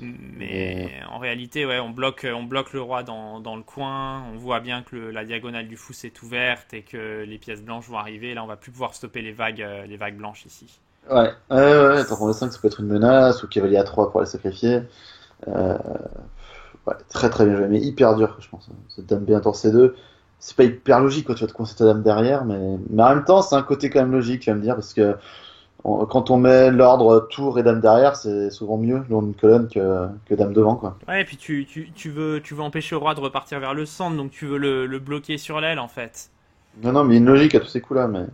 Mais en réalité, ouais, on bloque le roi dans le coin. On voit bien que la diagonale du fou s'est ouverte et que les pièces blanches vont arriver. Là, on va plus pouvoir stopper les vagues blanches ici. Ouais, tour 5 ça peut être une menace, ou cavalier A3 pour les sacrifier. Ouais, très très bien joué, mais hyper dur, je pense. Cette dame B1 tour C2, c'est pas hyper logique quand tu vas te coincer ta dame derrière, mais en même temps, c'est un côté quand même logique, tu vas me dire, parce que quand on met l'ordre tour et dame derrière, c'est souvent mieux dans une colonne que dame devant, quoi. Ouais, et puis tu veux empêcher le roi de repartir vers le centre, donc tu veux le bloquer sur l'aile en fait. Non, mais il y a une logique à tous ces coups-là, mais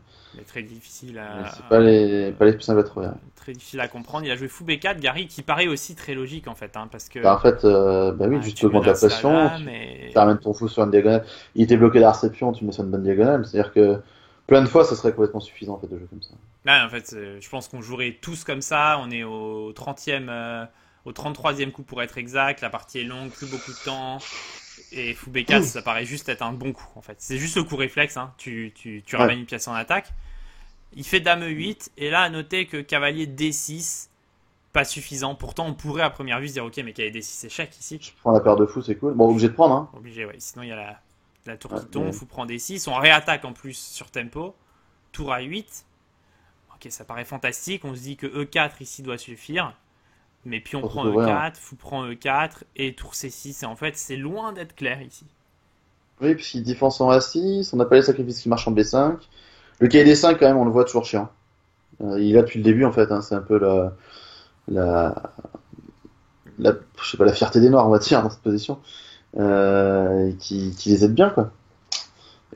très difficile à. C'est pas les plus simples à trouver. Très difficile à comprendre. Il a joué fou B4, Gary, qui paraît aussi très logique en fait, parce que. Bah, en fait, oui, juste tu augmentes la pression, tu ramènes ton fou sur une diagonale. Il était bloqué à la réception, tu mets sur une bonne diagonale. C'est-à-dire que plein de fois, ça serait complètement suffisant en fait de jouer comme ça. Là, en fait, je pense qu'on jouerait tous comme ça. On est au 30e au 33e coup pour être exact. La partie est longue, plus beaucoup de temps. Et fou B4, ça paraît juste être un bon coup en fait. C'est juste le coup réflexe, hein. Tu ramènes une pièce en attaque. Il fait dame E8, et là à noter que cavalier D6, pas suffisant. Pourtant on pourrait à première vue se dire ok, mais cavalier D6 échec ici. Je prends la paire de fous, c'est cool. Bon, obligé de prendre, hein. Obligé, ouais. Sinon il y a la tour qui tombe, fou prend D6. On réattaque en plus sur tempo. Tour A8. Ok, ça paraît fantastique. On se dit que E4 ici doit suffire. Mais pion prend E4, fou prend E4 et tour C6. Et en fait, c'est loin d'être clair ici. Oui, puisqu'il défend son A6, on n'a pas les sacrifices qui marchent en B5. Le cavalier D5, quand même, on le voit toujours chiant. Il est là depuis le début, en fait. Hein. C'est un peu je sais pas, la fierté des Noirs, on va dire, dans cette position. Qui les aide bien, quoi.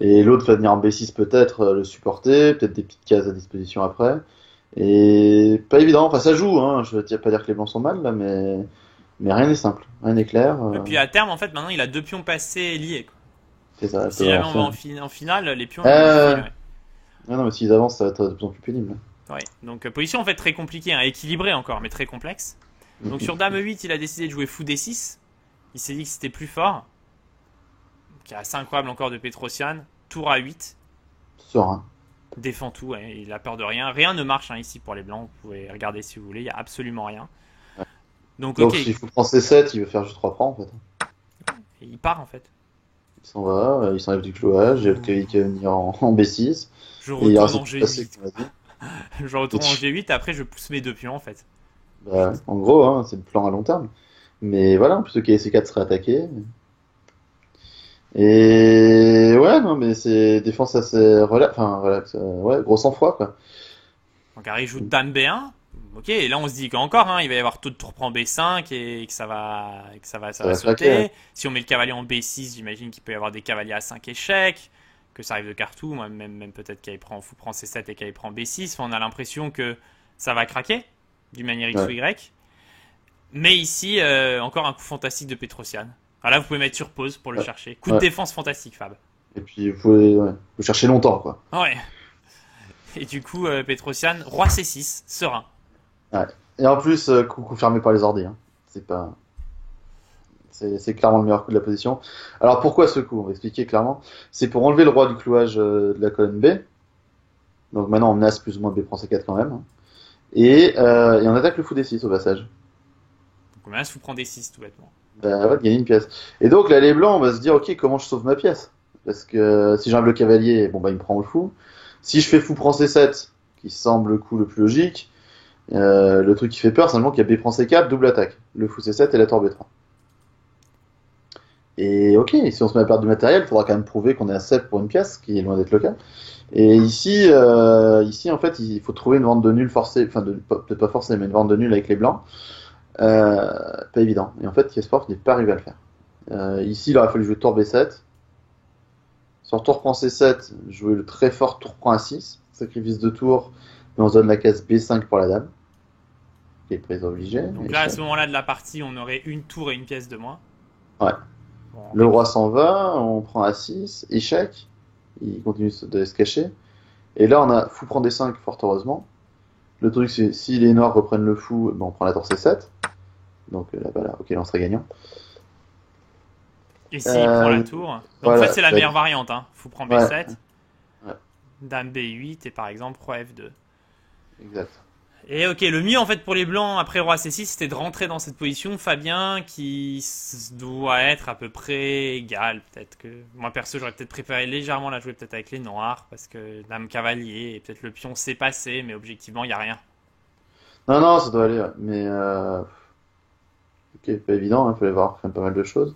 Et l'autre va venir en B6 peut-être le supporter, peut-être des petites cases à disposition après. Et pas évident, enfin ça joue, hein. Je ne pas dire que les blancs sont mal là, mais rien n'est simple, rien n'est clair. Et puis à terme, en fait, maintenant il a 2 pions passés liés. Quoi. C'est ça. Si jamais on va en finale, les pions. Ouais. Non, mais s'ils avancent, ça va être de plus en plus pénible. Ouais. Donc position en fait très compliquée, hein, équilibrée encore, mais très complexe. Donc sur dame E8, il a décidé de jouer fou D6. Il s'est dit que c'était plus fort. Qui est assez incroyable encore de Petrosian. Tour A8. Serein. Défend tout, ouais. Il a peur de rien. Rien ne marche hein, ici pour les blancs. Vous pouvez regarder si vous voulez. Il n'y a absolument rien. Ouais. Donc okay. S'il faut prendre C7, il veut faire juste 3 francs en fait. Et il part en fait. Il s'en va, il s'enlève du clouage. J'ai le cavalier qui va venir en B6. Je retourne en G8. Je retourne en G8 et après je pousse mes 2 pions en fait. Bah, en gros, hein, c'est le plan à long terme. Mais voilà, en plus le cavalier C4 serait attaqué. Et ouais, non, mais c'est défense assez relax, ouais, gros sang-froid quoi. Donc Harry joue dame B1. Ok, et là on se dit qu'encore, hein, il va y avoir tout de tour prend B5 et que ça va sauter. Ouais. Si on met le cavalier en B6, j'imagine qu'il peut y avoir des cavaliers à 5 échecs, que ça arrive de cartou, moi même peut-être qu'il prend fou prend C7 et qu'il prend B6. Enfin, on a l'impression que ça va craquer d'une manière X ou Y. Mais ici, encore un coup fantastique de Petrosian. Alors là, vous pouvez mettre sur pause pour le chercher. Coup de défense fantastique, Fab. Et puis, vous pouvez chercher longtemps, quoi. Ouais. Et du coup, Petrosian, roi C6, serein. Ouais. Et en plus, coup fermé par les ordi. Hein. C'est clairement le meilleur coup de la position. Alors, pourquoi ce coup? On va expliquer clairement. C'est pour enlever le roi du clouage de la colonne B. Donc maintenant, on menace plus ou moins B prend C4 quand même. Hein. Et on attaque le fou D6 au passage. Donc on menace fou prend D6, tout bêtement. Bah ouais, de gagner une pièce. Et donc là, les blancs, on va se dire, ok, comment je sauve ma pièce? Parce que si j'enlève le cavalier, bon bah il me prend le fou. Si je fais fou prend C7, qui semble le coup le plus logique, le truc qui fait peur, c'est seulement qu'il y a B prend C4, double attaque. Le fou C7 et la tour B3. Et ok, si on se met à perdre du matériel, il faudra quand même prouver qu'on est à 7 pour une pièce, qui est loin d'être le cas. Et ici, en fait, il faut trouver une vente de nul forcée, enfin peut-être pas forcée, mais une vente de nul avec les blancs. Pas évident. Et en fait, Kasparov n'est pas arrivé à le faire. Ici, il aurait fallu jouer tour B7. Sur tour prend C7, jouer le très fort tour prend A6. Sacrifice de tour, mais on se donne la case B5 pour la dame. Qui est prise obligée. Donc là, à ce moment-là de la partie, on aurait une tour et une pièce de moins. Ouais. Bon, le roi s'en va, on prend A6, échec. Il continue de se cacher. Et là, on a fou prend D5, fort heureusement. Le truc, c'est si les noirs reprennent le fou, ben on prend la tour C7. Donc là, ok, on serait gagnant. Et s'il prend la tour. Donc voilà, en fait, c'est la meilleure variante. Hein. Fou prend B7. Ouais. Dame B8 et par exemple roi F2. Exact. Et ok, le mieux en fait pour les blancs après roi C6, c'était de rentrer dans cette position. Fabien, qui doit être à peu près égal. Peut-être que moi perso, j'aurais peut-être préféré légèrement la jouer peut-être avec les noirs parce que dame cavalier et peut-être le pion s'est passé, mais objectivement, il n'y a rien. Non, ça doit aller. Mais ok, pas évident. Il fallait voir quand même pas mal de choses.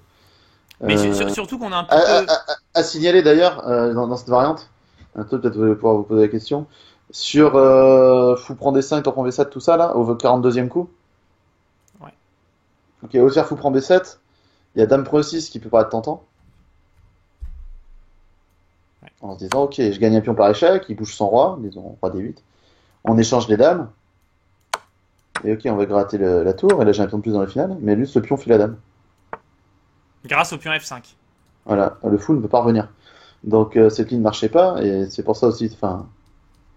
Mais surtout qu'on a un peu à signaler d'ailleurs dans cette variante. Un peu peut-être vous allez pouvoir vous poser la question. Sur fou prend D5, tour prend B7, tout ça là, au 42e coup. Ouais. Ok, au faire fou prend B7, il y a dame prend E6 qui peut paraître tentant. Ouais. En se disant, ok, je gagne un pion par échec, il bouge son roi, disons roi D8. On échange les dames. Et ok, on va gratter la tour, et là j'ai un pion de plus dans le final, mais lui, ce pion file la dame. Grâce au pion F5. Voilà, le fou ne peut pas revenir. Donc cette ligne ne marchait pas, et c'est pour ça aussi, enfin,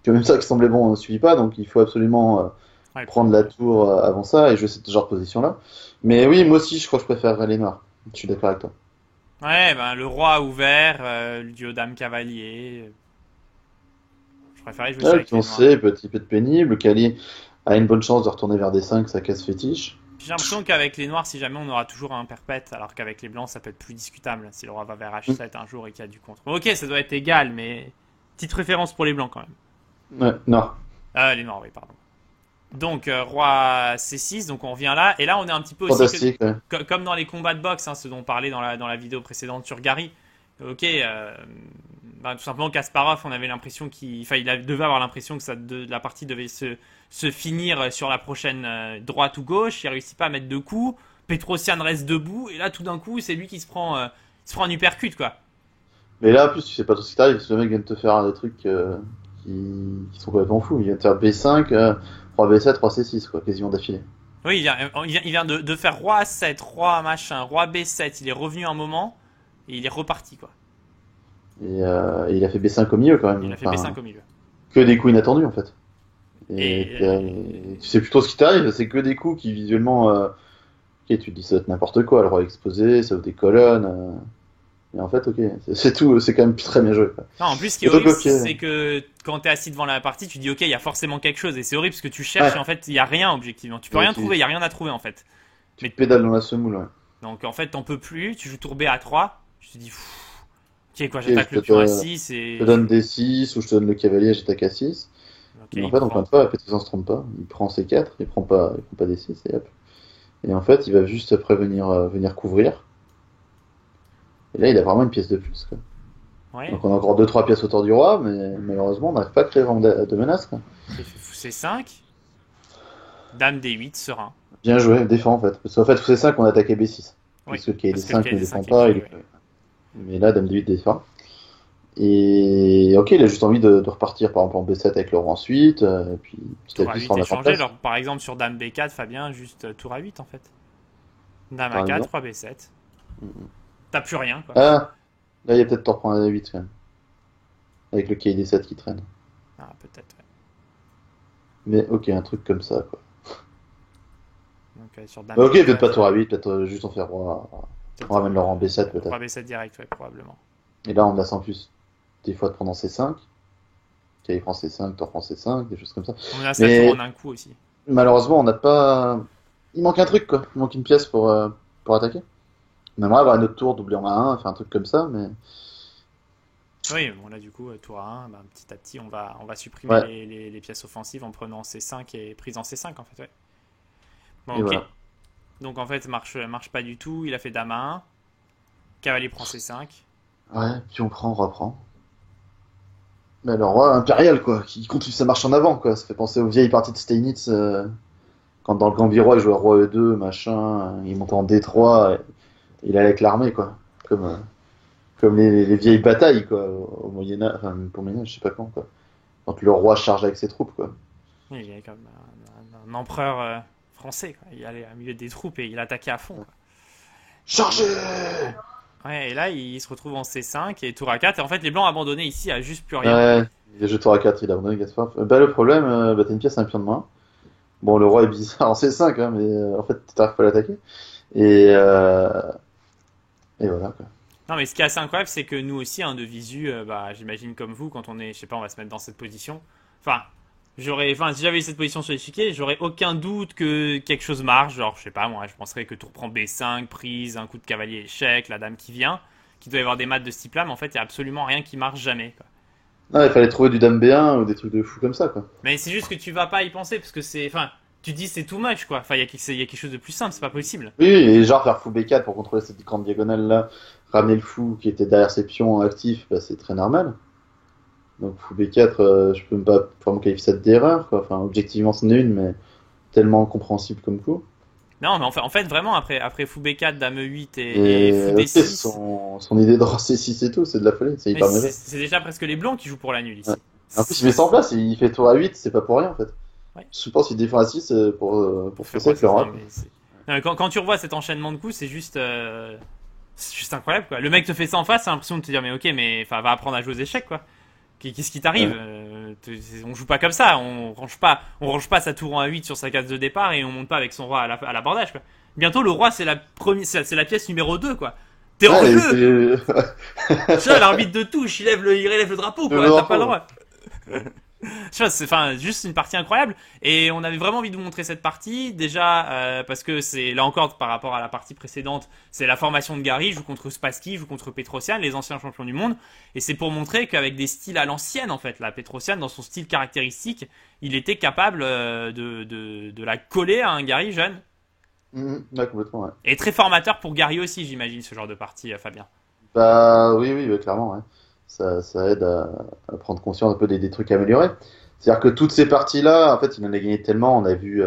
que même ça qui semblait bon ne suffit pas, donc il faut absolument Ouais, prendre la tour avant ça et jouer cette genre de position-là. Mais oui, moi aussi, je crois que je préférerais les noirs. Je suis d'accord avec toi. ouais, ben, le roi ouvert, le duo dame cavalier. Je préférais jouer ça Ouais, le avec les noirs. pioncé peut être pénible. Le cali a une bonne chance de retourner vers des 5, sa case fétiche. J'ai l'impression qu'avec les noirs, si jamais on aura toujours un perpète, alors qu'avec les blancs, ça peut être plus discutable. Si le roi va vers Mm. H7 un jour et qu'il y a du contre. Bon, ok, ça doit être égal, mais petite préférence pour les blancs quand même. Ouais, noir. Les noirs, oui, pardon. Donc, roi C6, donc on revient là. Et là, on est un petit peu aussi Fantastique, ouais. comme dans les combats de boxe, hein, ce dont on parlait dans la vidéo précédente sur Gary. Ok, tout simplement Kasparov, on avait l'impression devait avoir l'impression que la partie devait se finir sur la prochaine droite ou gauche. Il réussit pas à mettre de coups. Petrosian reste debout et là, tout d'un coup, c'est lui qui se prend un uppercut, quoi. Mais là, en plus, tu sais pas trop ce qui t'arrive. Parce que le mec vient de te faire des trucs qui sont complètement fous. Il vient de faire B5, roi B7, roi C6, quoi, quasiment d'affilée. Oui, il vient de faire roi A7, roi machin, roi B7. Il est revenu un moment et il est reparti, quoi. Et il a fait B5 au milieu quand même. Il a fait Enfin, B5 au milieu. que des coups inattendus en fait. Et Et tu sais plutôt ce qui t'arrive, c'est que des coups qui visuellement, ok, tu te dis ça va être n'importe quoi, le roi exposé, ça ouvre des colonnes, et en fait, ok, c'est tout, c'est quand même très bien joué, quoi. non, en plus, ce qui est Et donc, horrible, ok, c'est que quand t'es assis devant la partie, tu dis ok, il y a forcément quelque chose. Et c'est horrible parce que tu cherches ouais, et en fait, il y a rien objectivement. Tu peux et rien trouver, il y a rien à trouver en fait. tu Mais pédales dans la semoule, ouais. donc en fait, t'en peux plus. Tu joues tour B à 3. Tu te dis, pff, ok, quoi, Ok, j'attaque le pion à 6 je te donne D6, ou je te donne le cavalier, j'attaque à 6. Ok, Mais en il fait, encore prend. une fois, Peterson se trompe pas, il prend C4, il prend pas D6, et hop. Et en fait, il va juste après venir couvrir. Et là, il a vraiment une pièce de plus, quoi. Ouais. Donc on a encore deux trois pièces autour du roi, mais malheureusement on n'arrive pas à créer vraiment de menace, quoi. Il fait fou C5. Dame D8, serein. Bien joué, défend en fait. Parce qu'en fait, fou C5 on attaquait B6. Oui, Puisque le cahier des parce que le 5 cahier ne des défend 5 est pas, bien joué. mais là Dame D8 défend. Et ok, il a juste envie de repartir par exemple en B7 avec le roi ensuite, et puis petit à Tour petit se A8 est remettre en changé. place. Alors, par exemple, sur Dame B4, Fabien, juste tour A8 en fait. Dame Par A4, exemple. roi B7. Mhm. T'as plus rien, quoi. Ah, là il y a peut-être tort prendre un A8 quand même. Avec le cahier des 7 qui traîne. Ah, peut-être, ouais. Mais ok, un truc comme ça quoi. Donc, sur Dame Ok, B4. peut-être pas tour A8, peut-être juste on fait roi. Peut-être, On ramène le roi en B7 roi peut-être. B7 direct, ouais, probablement. Et là on laisse en plus des fois de prendre en C5. Cahier prend C5, tour prend C5, des choses comme ça. On menace la tour Mais en un coup aussi. malheureusement, on n'a pas. Il manque un truc, quoi. Il manque une pièce pour attaquer. On aimerait avoir une autre tour doublée en A1, faire un truc comme ça, mais. Oui, bon là du coup, tour A1, bah, petit à petit, on va supprimer Ouais, les pièces offensives en prenant C5 et prise en C5 en fait, ouais. Bon, et ok. voilà. Donc en fait, marche pas du tout. Il a fait Dame A1. Cavalier prend C5. Ouais, puis on prend, on reprend. Mais le roi impérial, quoi, qui continue sa marche en avant, quoi. Ça fait penser aux vieilles parties de Steinitz, quand dans le Gambit-Roi, il jouait roi E2, machin, il montait en D3, et il allait avec l'armée, quoi. Comme les vieilles batailles, quoi, au Moyen-Âge, enfin, même pas au Moyen-Âge, je sais pas quand, quoi. Quand le roi charge avec ses troupes, quoi. Il est comme un empereur français, quoi. Il allait au milieu des troupes et il attaquait à fond, quoi. Chargez! Ouais, et là, il se retrouve en C5 et tour A4. Et en fait, les blancs abandonnés ici à juste plus rien. Ouais, il a joué tour à 4, il a abandonné Gaspard. Bah, le problème, t'as une pièce, un pion de main. Bon, le roi est bizarre en C5, hein, mais en fait, t'arrives pas à l'attaquer. Et, euh, et voilà, quoi. Non, mais ce qui est assez incroyable, c'est que nous aussi, hein, de visu, bah, j'imagine comme vous, quand on est, je sais pas, on va se mettre dans cette position. Enfin, si j'avais eu cette position sur l'échiquier, j'aurais aucun doute que quelque chose marche. Genre, je sais pas, moi, je penserais que tour prend B5, prise, un coup de cavalier échec, la dame qui vient, qu'il doit y avoir des maths de ce type-là, mais en fait, il y a absolument rien qui marche jamais, quoi. Non, il fallait trouver du dame B1 ou des trucs de fou comme ça, quoi. Mais c'est juste que tu vas pas y penser, parce que c'est, enfin, tu dis c'est too much, quoi. Enfin, il y a quelque chose de plus simple, c'est pas possible. Oui, et genre faire fou B4 pour contrôler cette grande diagonale-là, ramener le fou qui était derrière ses pions actifs, bah, c'est très normal. Donc fou B4, je peux même pas vraiment qualifier ça d'erreur, quoi. Enfin, objectivement, c'en est une, mais tellement compréhensible comme coup. Non, mais en fait vraiment, après fou B4, dame E8 et fou Ok, D6, son idée de roi C6 et tout, c'est de la folie, c'est mais hyper mauvais. c'est déjà presque les blancs qui jouent pour la nulle Ouais. ici. En plus, il met ça en place, il fait tour à 8, c'est pas pour rien en fait. Ouais. Je pense qu'il défend à 6 pour Faire fesser quoi avec le ça, non, roi. mais non, mais quand tu revois cet enchaînement de coups, c'est juste incroyable, quoi. Le mec te fait ça en face, t'as l'impression de te dire, mais ok, mais enfin, va apprendre à jouer aux échecs, quoi. Qu'est-ce qui t'arrive? On joue pas comme ça, on range pas sa tour en A8 sur sa case de départ et on monte pas avec son roi à l'abordage, quoi. Bientôt, le roi, c'est c'est la pièce numéro 2, quoi. T'es en jeu! Tu vois, l'arbitre de touche, il relève le drapeau, quoi. T'as pas le droit. Tu vois, c'est juste une partie incroyable. Et on avait vraiment envie de vous montrer cette partie. Déjà, parce que c'est, là encore, par rapport à la partie précédente, c'est la formation de Gary. Je joue contre Spassky, je joue contre Petrosian, les anciens champions du monde. Et c'est pour montrer qu'avec des styles à l'ancienne, en fait, la Petrosian, dans son style caractéristique, il était capable de la coller à un Gary jeune. Ouais, complètement, ouais. Et très formateur pour Gary aussi, j'imagine, ce genre de partie, Fabien. Bah oui, bah, clairement, ouais. Ça aide à prendre conscience un peu des trucs à améliorer. C'est-à-dire que toutes ces parties-là, en fait, il en a gagné tellement. On a vu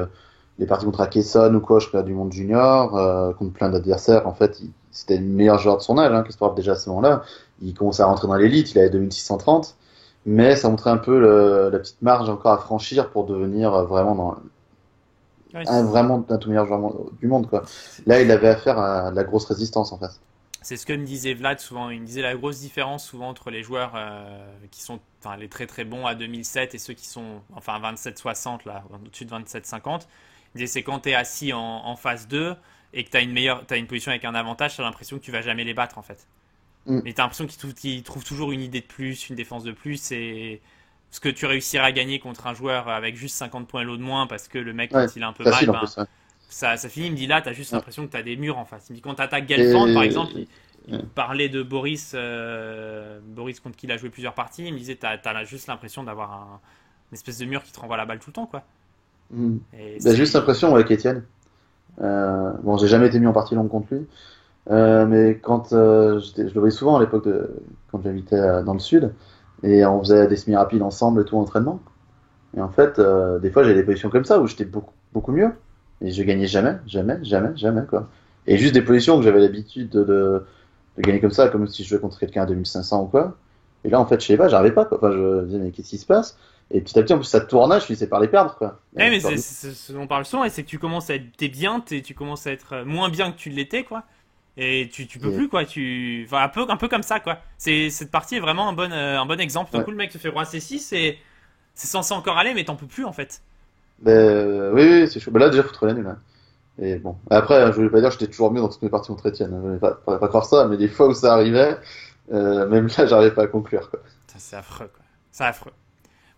les parties contre Akeson ou quoi, je crois, du monde junior, contre plein d'adversaires. En fait, c'était le meilleur joueur de son âge, hein, Kasparov déjà à ce moment-là. Il commençait à rentrer dans l'élite, il avait 2630. Mais ça montrait un peu la petite marge encore à franchir pour devenir vraiment vraiment un tout meilleur joueur du monde, quoi. Là, il avait affaire à de la grosse résistance, en fait. C'est ce que me disait Vlad souvent. Il me disait la grosse différence souvent entre les joueurs qui sont les très très bons à 2007 et ceux qui sont à 27-60, là, au-dessus de 27-50. Il disait c'est quand tu es assis en phase 2 et que t'as une position avec un avantage, tu as l'impression que tu vas jamais les battre, en fait. Mais tu as l'impression qu'ils trouvent toujours une idée de plus, une défense de plus. Et ce que tu réussiras à gagner contre un joueur avec juste 50 points l'eau de moins parce que le mec, quand il est un peu facile, mal, en plus, ouais. ça finit. Il me dit là, t'as juste l'impression que t'as des murs en face. Il me dit quand t'attaques Gelfand, par exemple, il parlait de Boris contre qui il a joué plusieurs parties. Il me disait t'as juste l'impression d'avoir une espèce de mur qui te renvoie la balle tout le temps, quoi. J'ai juste l'impression avec Etienne. Bon, j'ai jamais été mis en partie longue contre lui, mais quand je le voyais souvent à l'époque quand j'habitais dans le sud, et on faisait des semi rapides ensemble et tout entraînement. Et en fait, des fois, j'ai des positions comme ça où j'étais beaucoup mieux. Et je gagnais jamais, quoi. Et juste des positions que j'avais l'habitude de gagner comme ça, comme si je jouais contre quelqu'un à 2500 ou quoi. Et là, en fait, je sais pas, j'arrivais pas, quoi. Enfin, je me disais, mais qu'est-ce qui se passe? Et petit à petit, en plus, ça tournait, je finissais par les perdre, quoi. Mais c'est ce dont on parle souvent, et c'est que tu commences à être, tu commences à être moins bien que tu l'étais, quoi. Et tu peux plus, quoi. Un peu comme ça, quoi. Cette partie est vraiment un bon exemple. D'un coup, le mec te fait roi C6 et c'est censé encore aller, mais t'en peux plus, en fait. Oui, c'est chaud. Bah là, déjà, faut trouver la nulle, hein. Et bon. Après, je voulais pas dire que j'étais toujours mieux dans toutes mes parties contre Etienne. Je voulais pas croire ça, mais des fois où ça arrivait, même là, j'arrivais pas à conclure, quoi. C'est affreux, quoi. C'est affreux.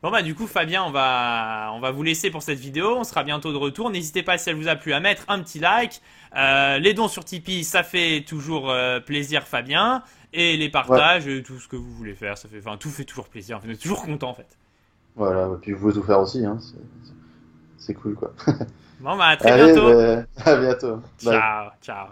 Bon bah du coup Fabien, on va vous laisser pour cette vidéo. On sera bientôt de retour. N'hésitez pas, si elle vous a plu, à mettre un petit like. Les dons sur Tipeee, ça fait toujours plaisir, Fabien. Et les partages, tout ce que vous voulez faire, tout fait toujours plaisir. On est toujours content, en fait. Voilà, et puis vous pouvez tout faire aussi, hein. C'est cool, quoi. Bon bah à très bientôt. À bientôt. Bye. Ciao.